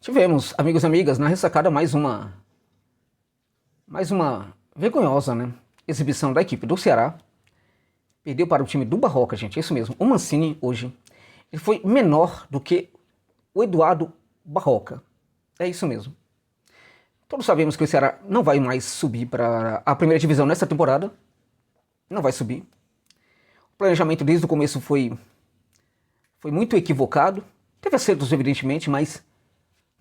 Tivemos, amigos e amigas, na ressacada mais uma vergonhosa, né, exibição da equipe do Ceará. Perdeu para o time do Barroca, gente, é isso mesmo. O Mancini, hoje, ele foi menor do que o Eduardo Barroca. É isso mesmo. Todos sabemos que o Ceará não vai mais subir para a primeira divisão nessa temporada. Não vai subir. O planejamento desde o começo foi muito equivocado. Teve acertos, evidentemente, mas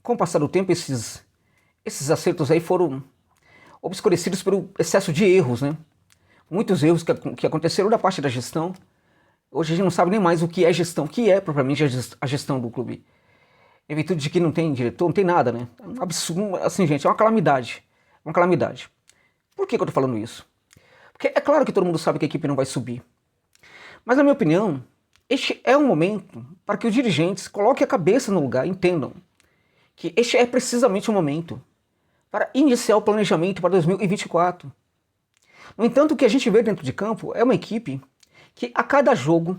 com o passar do tempo, esses acertos aí foram obscurecidos pelo excesso de erros, né? Muitos erros que aconteceram da parte da gestão. Hoje a gente não sabe nem mais o que é gestão, o que é propriamente a gestão do clube. Em virtude de que não tem diretor, não tem nada, né? É um absurdo, assim, gente, é uma calamidade. Uma calamidade. Por que eu tô falando isso? Porque é claro que todo mundo sabe que a equipe não vai subir. Mas, na minha opinião, este é um momento para que os dirigentes coloquem a cabeça no lugar e entendam que este é precisamente o momento para iniciar o planejamento para 2024. No entanto, o que a gente vê dentro de campo é uma equipe que a cada jogo,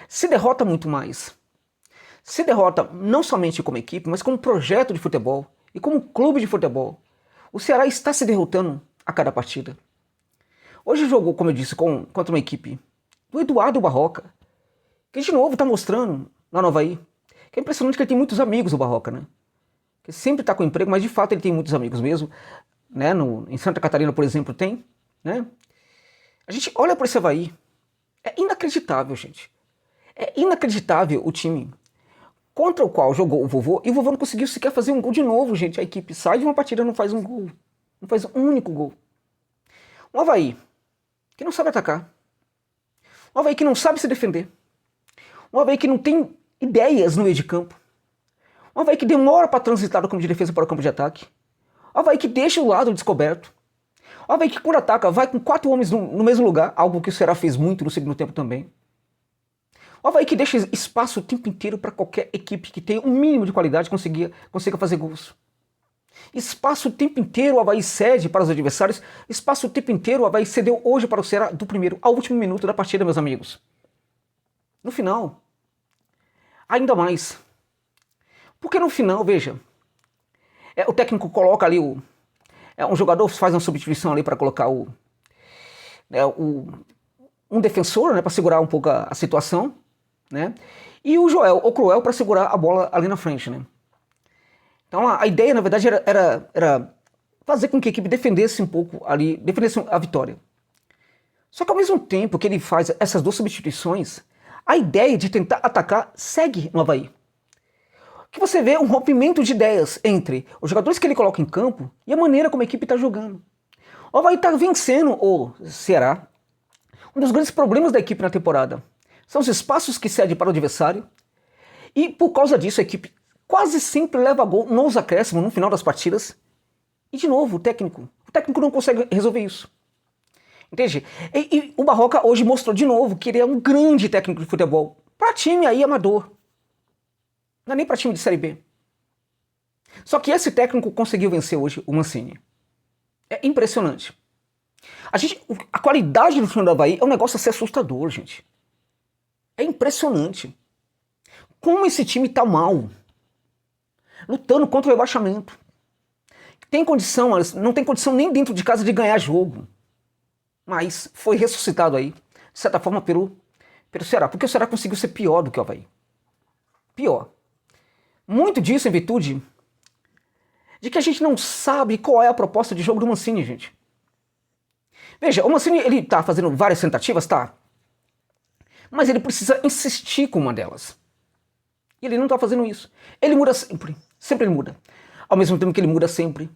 se derrota muito mais. Se derrota não somente como equipe, mas como projeto de futebol e como clube de futebol. O Ceará está se derrotando a cada partida. Hoje jogou, como eu disse, contra uma equipe do Eduardo Barroca, que de novo está mostrando lá no Avaí, que é impressionante que ele tem muitos amigos, o Barroca, né? Que sempre está com emprego, mas de fato ele tem muitos amigos mesmo, né? Em Santa Catarina, por exemplo, tem, né? A gente olha para esse Avaí, é inacreditável, gente. É inacreditável o time contra o qual jogou o Vovô, e o Vovô não conseguiu sequer fazer um gol de novo, gente. A equipe sai de uma partida e não faz um gol. Não faz um único gol. Um Avaí que não sabe atacar. Um Avaí que não sabe se defender. Um Avaí que não tem ideias no meio de campo. Um Avaí que demora para transitar do campo de defesa para o campo de ataque. Um Avaí que deixa o lado descoberto. Um Avaí que quando ataca vai com 4 homens no mesmo lugar, algo que o Ceará fez muito no segundo tempo também. Um Avaí que deixa espaço o tempo inteiro para qualquer equipe que tenha um mínimo de qualidade consiga fazer gols. Espaço o tempo inteiro o Avaí cede para os adversários. Espaço o tempo inteiro o Avaí cedeu hoje para o Ceará do primeiro ao último minuto da partida, meus amigos. No final, ainda mais. Porque no final, veja, o técnico coloca ali um jogador faz uma substituição ali para colocar um defensor, né, para segurar um pouco a situação, né? E o Cruel para segurar a bola ali na frente, né? Então a ideia, na verdade, era fazer com que a equipe defendesse um pouco ali, defendesse a vitória. Só que ao mesmo tempo que ele faz essas duas substituições, a ideia de tentar atacar segue no Avaí. Que você vê um rompimento de ideias entre os jogadores que ele coloca em campo e a maneira como a equipe está jogando. O Avaí está vencendo o Ceará. Um dos grandes problemas da equipe na temporada são os espaços que cede para o adversário. E por causa disso a equipe quase sempre leva gol nos acréscimos, no final das partidas. E de novo, o técnico não consegue resolver isso. Entende? E o Barroca hoje mostrou de novo que ele é um grande técnico de futebol. Para time aí amador. Não é nem para time de Série B. Só que esse técnico conseguiu vencer hoje o Mancini. É impressionante. A qualidade do time do Avaí é um negócio a ser assustador, gente. É impressionante. Como esse time tá mal. Lutando contra o rebaixamento. Não tem condição nem dentro de casa de ganhar jogo. Mas foi ressuscitado aí, de certa forma, pelo Ceará. Porque o Ceará conseguiu ser pior do que o Avaí. Pior. Muito disso em virtude de que a gente não sabe qual é a proposta de jogo do Mancini, gente. Veja, o Mancini, ele tá fazendo várias tentativas, tá? Mas ele precisa insistir com uma delas. E ele não tá fazendo isso. Ele muda sempre. Sempre ele muda. Ao mesmo tempo que ele muda sempre,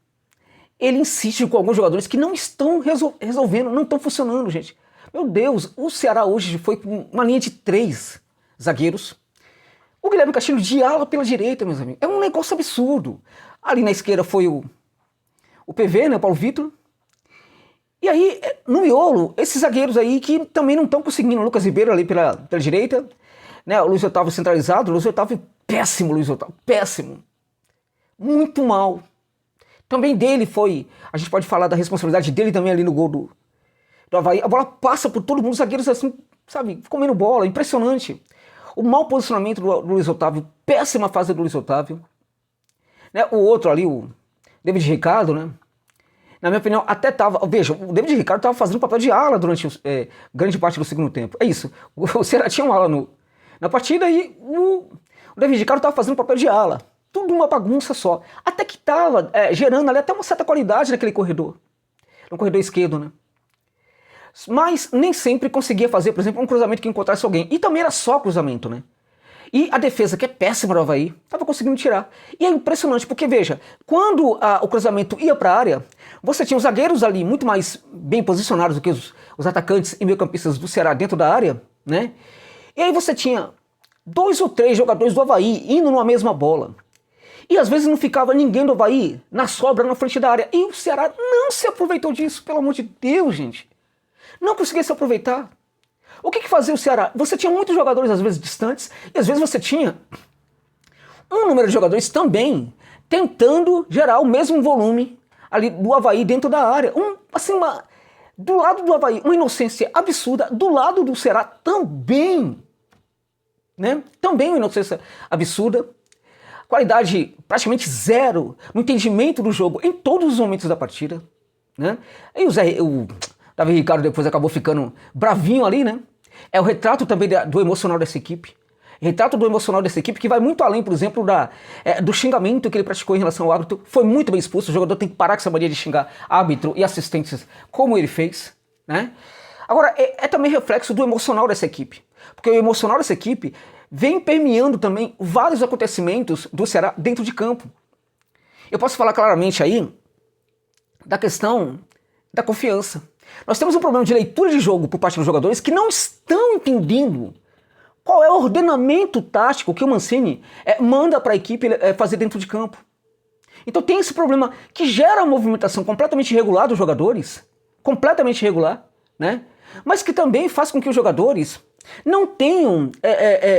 ele insiste com alguns jogadores que não estão resolvendo, não estão funcionando, gente. Meu Deus, o Ceará hoje foi com uma linha de 3 zagueiros. O Guilherme Castilho de ala pela direita, meus amigos. É um negócio absurdo. Ali na esquerda foi o PV, né, o Paulo Vitor. E aí, no miolo, esses zagueiros aí que também não estão conseguindo. O Lucas Ribeiro ali pela direita, né, o Luiz Otávio centralizado. O Luiz Otávio, péssimo, Luiz Otávio, péssimo. Muito mal. Também dele foi, a gente pode falar da responsabilidade dele também ali no gol do Avaí. A bola passa por todo mundo, os zagueiros assim, sabe, comendo bola, impressionante. O mau posicionamento do Luiz Otávio, péssima fase do Luiz Otávio. né? O outro ali, o David Ricardo, né? Na minha opinião, até tava... Veja, o David Ricardo estava fazendo papel de ala durante grande parte do segundo tempo. É isso. O Ceará tinha um ala na partida e o David Ricardo estava fazendo papel de ala. Tudo uma bagunça só. Até que estava gerando ali até uma certa qualidade naquele corredor. No corredor esquerdo, né? Mas nem sempre conseguia fazer, por exemplo, um cruzamento que encontrasse alguém. E também era só cruzamento, né? E a defesa, que é péssima do Avaí, estava conseguindo tirar. E é impressionante, porque veja, quando o cruzamento ia para a área, você tinha os zagueiros ali muito mais bem posicionados do que os atacantes e meio-campistas do Ceará dentro da área, né? E aí você tinha 2 ou 3 jogadores do Avaí indo numa mesma bola. E às vezes não ficava ninguém do Avaí na sobra na frente da área. E o Ceará não se aproveitou disso, pelo amor de Deus, gente. Não conseguia se aproveitar. O que fazia o Ceará? Você tinha muitos jogadores, às vezes, distantes, e às vezes você tinha um número de jogadores também tentando gerar o mesmo volume ali do Avaí dentro da área. Do lado do Avaí, uma inocência absurda, do lado do Ceará também, né? Também uma inocência absurda, qualidade praticamente zero no entendimento do jogo em todos os momentos da partida, né? Aí o David Ricardo depois acabou ficando bravinho ali, né? É o retrato também do emocional dessa equipe. Retrato do emocional dessa equipe que vai muito além, por exemplo, do xingamento que ele praticou em relação ao árbitro. Foi muito bem expulso, o jogador tem que parar com essa mania de xingar árbitro e assistentes como ele fez, né? Agora, é também reflexo do emocional dessa equipe. Porque o emocional dessa equipe vem permeando também vários acontecimentos do Ceará dentro de campo. Eu posso falar claramente aí da questão da confiança. Nós temos um problema de leitura de jogo por parte dos jogadores que não estão entendendo qual é o ordenamento tático que o Mancini manda para a equipe fazer dentro de campo. Então tem esse problema que gera uma movimentação completamente irregular dos jogadores, completamente irregular, né? Mas que também faz com que os jogadores não tenham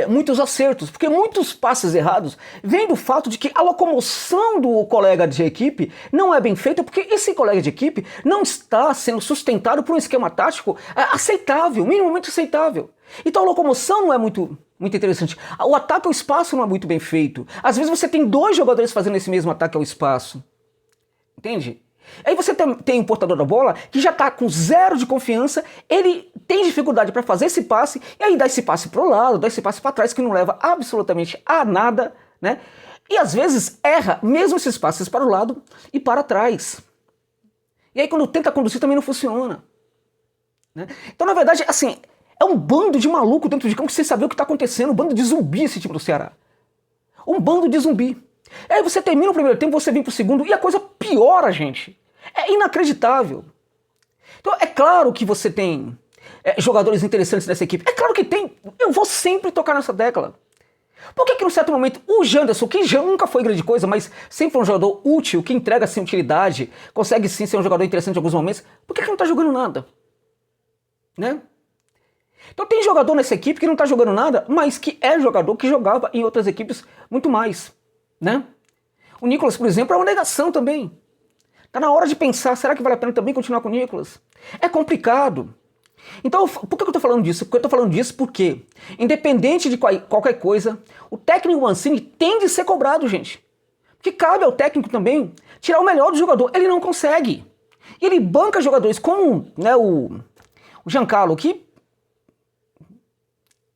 muitos acertos, porque muitos passes errados vêm do fato de que a locomoção do colega de equipe não é bem feita, porque esse colega de equipe não está sendo sustentado por um esquema tático aceitável, minimamente aceitável. Então a locomoção não é muito interessante. O ataque ao espaço não é muito bem feito. Às vezes você tem 2 jogadores fazendo esse mesmo ataque ao espaço. Entende? Aí você tem o portador da bola que já está com 0 de confiança, ele tem dificuldade para fazer esse passe, e aí dá esse passe para o lado, dá esse passe para trás que não leva absolutamente a nada, né? E às vezes erra mesmo esses passes para o lado e para trás. E aí quando tenta conduzir também não funciona, né? Então na verdade, assim, é um bando de maluco dentro de campo sem saber o que está acontecendo, um bando de zumbi esse time do Ceará. Um bando de zumbi. Aí você termina o primeiro tempo, você vem pro segundo e a coisa piora, gente. É inacreditável. Então é claro que você tem jogadores interessantes nessa equipe. É claro que tem. Eu vou sempre tocar nessa tecla. Por que num certo momento o Janderson, que já nunca foi grande coisa, mas sempre foi um jogador útil, que entrega sim utilidade, consegue sim ser um jogador interessante em alguns momentos, por que não tá jogando nada? Né? Então tem jogador nessa equipe que não tá jogando nada, mas que é jogador que jogava em outras equipes muito mais. Né? O Nicolas, por exemplo, é uma negação também. Tá na hora de pensar, será que vale a pena também continuar com o Nicolas? É complicado. Então, por que eu tô falando disso? Porque eu tô falando disso porque, independente de qualquer coisa, o técnico Mancini tem de ser cobrado, gente. Porque cabe ao técnico também tirar o melhor do jogador. Ele não consegue. E ele banca jogadores como, né, o Giancarlo, que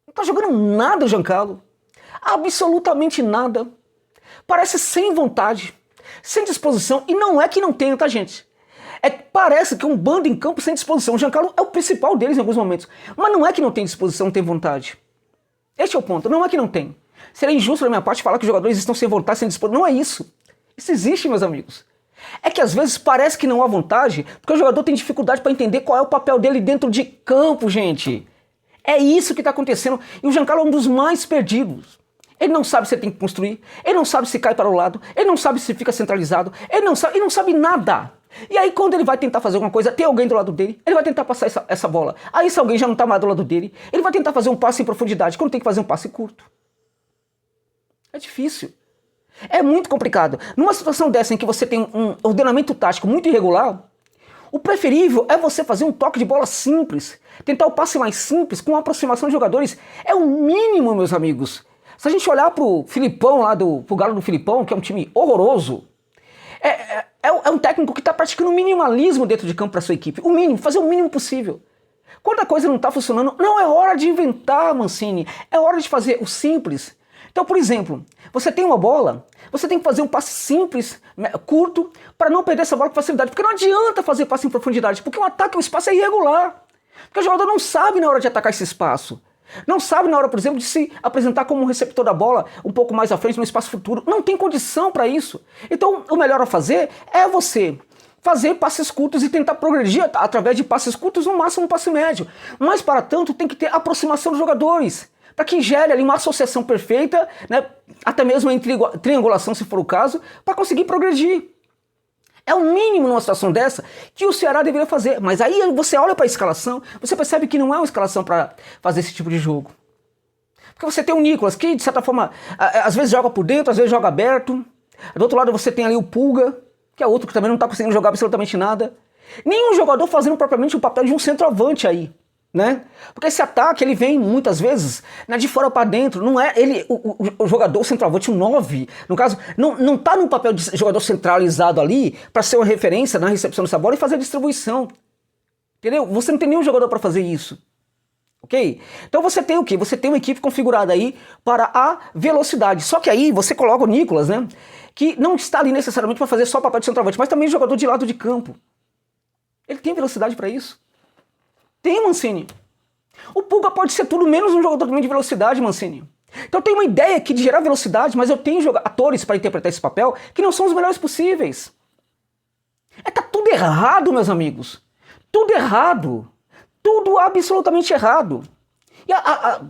não tá jogando nada, o Giancarlo. Absolutamente nada. Parece sem vontade, sem disposição, e não é que não tenha, tá, gente? Parece que é um bando em campo sem disposição. O Giancarlo é o principal deles em alguns momentos, mas não é que não tem disposição, não tem vontade. Este é o ponto, não é que não tem. Seria injusto da minha parte falar que os jogadores estão sem vontade, sem disposição. Não é isso. Isso existe, meus amigos. É que às vezes parece que não há vontade, porque o jogador tem dificuldade para entender qual é o papel dele dentro de campo, gente. É isso que está acontecendo, e o Giancarlo é um dos mais perdidos. Ele não sabe se ele tem que construir, ele não sabe se cai para o lado, ele não sabe se fica centralizado, ele não sabe nada. E aí quando ele vai tentar fazer alguma coisa, tem alguém do lado dele, ele vai tentar passar essa bola. Aí se alguém já não está mais do lado dele, ele vai tentar fazer um passe em profundidade, quando tem que fazer um passe curto. É difícil. É muito complicado. Numa situação dessa em que você tem um ordenamento tático muito irregular, o preferível é você fazer um toque de bola simples, tentar o passe mais simples, com uma aproximação de jogadores. É o mínimo, meus amigos, Se a gente olhar pro Filipão lá, pro Galo do Filipão, que é um time horroroso, é um técnico que está praticando o minimalismo dentro de campo para sua equipe. O mínimo, fazer o mínimo possível. Quando a coisa não está funcionando, não é hora de inventar, Mancini. É hora de fazer o simples. Então, por exemplo, você tem uma bola, você tem que fazer um passe simples, curto, para não perder essa bola com facilidade. Porque não adianta fazer passe em profundidade, porque o ataque ao espaço é irregular. Porque o jogador não sabe na hora de atacar esse espaço. Não sabe na hora, por exemplo, de se apresentar como um receptor da bola um pouco mais à frente no espaço futuro. Não tem condição para isso. Então, o melhor a fazer é você fazer passes curtos e tentar progredir através de passes curtos, no máximo um passe médio. Mas, para tanto, tem que ter aproximação dos jogadores, para que gere ali uma associação perfeita, né, até mesmo em triangulação, se for o caso, para conseguir progredir. É o mínimo numa situação dessa que o Ceará deveria fazer. Mas aí você olha para a escalação, você percebe que não é uma escalação para fazer esse tipo de jogo. Porque você tem o Nicolas, que de certa forma, às vezes joga por dentro, às vezes joga aberto. Do outro lado você tem ali o Pulga, que é outro que também não está conseguindo jogar absolutamente nada. Nenhum jogador fazendo propriamente o papel de um centroavante aí, né? Porque esse ataque, ele vem muitas vezes, né, de fora para dentro. Não é ele, o jogador centroavante, o 9, no caso, não está no papel de jogador centralizado ali para ser uma referência na recepção dessa bola e fazer a distribuição. Entendeu? Você não tem nenhum jogador para fazer isso. Ok? Então você tem o quê? Você tem uma equipe configurada aí para a velocidade. Só que aí você coloca o Nicolas, né, que não está ali necessariamente para fazer só o papel de centroavante, mas também jogador de lado de campo. Ele tem velocidade para isso? Tem, Mancini. O Pulga pode ser tudo menos um jogador também de velocidade, Mancini. Então eu tenho uma ideia aqui de gerar velocidade, mas eu tenho atores para interpretar esse papel que não são os melhores possíveis. Tá tudo errado, meus amigos. Tudo errado. Tudo absolutamente errado.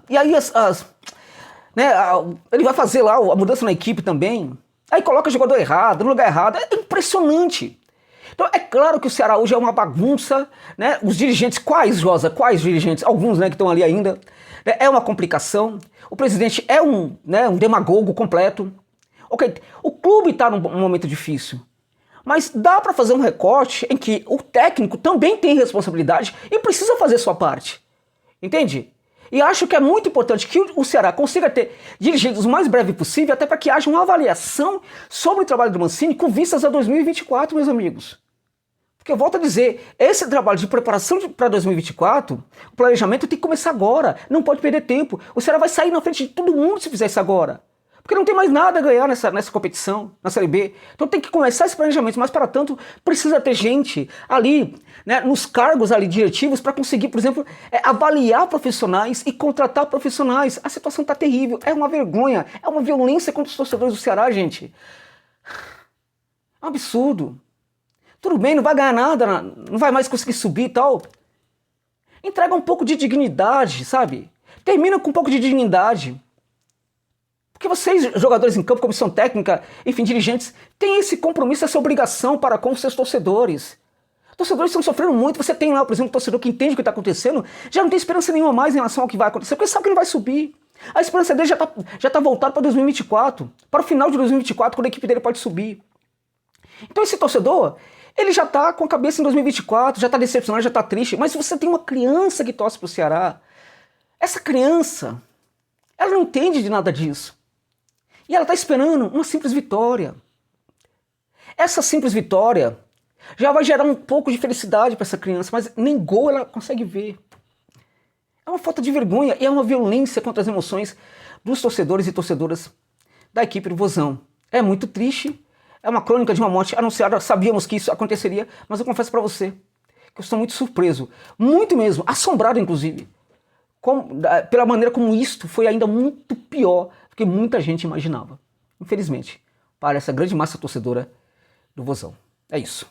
E aí ele vai fazer lá a mudança na equipe também. Aí coloca o jogador errado, no lugar errado. É impressionante. Então é claro que o Ceará hoje é uma bagunça, né? Os dirigentes, quais, Josa? Quais dirigentes? Alguns, né, que estão ali ainda. É uma complicação. O presidente é um demagogo completo. Ok, o clube está num momento difícil. Mas dá para fazer um recorte em que o técnico também tem responsabilidade e precisa fazer sua parte. Entende? E acho que é muito importante que o Ceará consiga ter dirigentes o mais breve possível, até para que haja uma avaliação sobre o trabalho do Mancini com vistas a 2024, meus amigos. Porque eu volto a dizer, esse trabalho de preparação para 2024, o planejamento tem que começar agora, não pode perder tempo. O Ceará vai sair na frente de todo mundo se fizer isso agora. Porque não tem mais nada a ganhar nessa competição, na Série B. Então tem que começar esse planejamento, mas para tanto precisa ter gente ali, né, nos cargos ali diretivos para conseguir, por exemplo, avaliar profissionais e contratar profissionais. A situação está terrível, é uma vergonha, é uma violência contra os torcedores do Ceará, gente. É um absurdo. Tudo bem, não vai ganhar nada, não vai mais conseguir subir e tal. Entrega um pouco de dignidade, sabe? Termina com um pouco de dignidade. Porque vocês, jogadores em campo, comissão técnica, enfim, dirigentes, têm esse compromisso, essa obrigação para com os seus torcedores. Os torcedores estão sofrendo muito. Você tem lá, por exemplo, um torcedor que entende o que está acontecendo, já não tem esperança nenhuma mais em relação ao que vai acontecer, porque sabe que não vai subir. A esperança dele já tá voltada para 2024, para o final de 2024, quando a equipe dele pode subir. Então esse torcedor, ele já está com a cabeça em 2024, já está decepcionado, já está triste, mas você tem uma criança que torce para o Ceará. Essa criança, ela não entende de nada disso. E ela está esperando uma simples vitória. Essa simples vitória já vai gerar um pouco de felicidade para essa criança, mas nem gol ela consegue ver. É uma falta de vergonha e é uma violência contra as emoções dos torcedores e torcedoras da equipe do Vozão. É muito triste, é uma crônica de uma morte anunciada, sabíamos que isso aconteceria, mas eu confesso para você que eu estou muito surpreso, muito mesmo, assombrado inclusive, pela maneira como isto foi ainda muito pior que muita gente imaginava. Infelizmente, para essa grande massa torcedora do Vozão. É isso.